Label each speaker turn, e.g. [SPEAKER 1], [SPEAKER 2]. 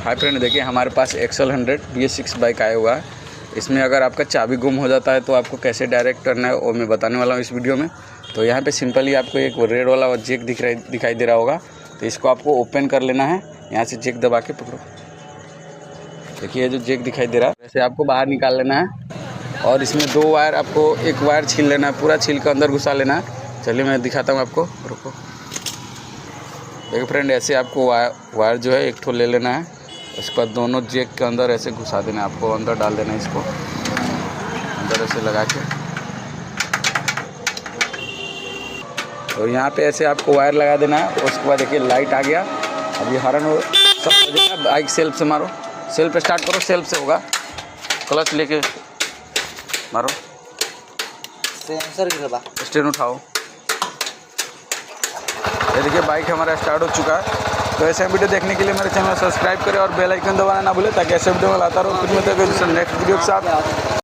[SPEAKER 1] Hi friend, देखिए हमारे पास axle 100 BS6 bike आया हुआ है। इसमें अगर आपका चाबी गुम हो जाता है तो आपको कैसे डायरेक्ट करना है वो मैं बताने वाला हूँ इस वीडियो में। तो यहाँ पे सिंपली आपको एक रेड वाला जैक दिखाई दे रहा होगा, तो इसको आपको ओपन कर लेना है। यहाँ से जैक दबा के पकड़ो, देखिए जो जैक दिखाई दे रहा है वैसे आपको बाहर निकाल लेना है। और इसमें 2 वायर, आपको एक वायर छील लेना है, पूरा छील कर अंदर घुसा लेना है। चलिए मैं दिखाता हूँ आपको, रुको। देखिए फ्रेंड, ऐसे आपको वायर जो है एक ठो ले लेना है। उसके बाद दोनों जैक के अंदर ऐसे घुसा देना है, आपको अंदर डाल देना है, इसको अंदर ऐसे लगा के। और यहाँ पे ऐसे आपको वायर लगा देना है। उसके बाद देखिए लाइट आ गया, अभी हॉर्न हो सब हो जाएगा। बाइक सेल्फ से मारो, सेल्फ स्टार्ट करो, सेल्फ से होगा। क्लच लेके मारो,
[SPEAKER 2] सेंसर की दबा,
[SPEAKER 1] स्टेन उठाओ। ये देखिए बाइक हमारा स्टार्ट हो चुका है। तो ऐसे वीडियो देखने के लिए मेरे चैनल को सब्सक्राइब करें और बेल आइकन दबाना ना भूलें, ताकि ऐसे वीडियो में लाता रहो। फिर मिलते हैं नेक्स्ट वीडियो के साथ।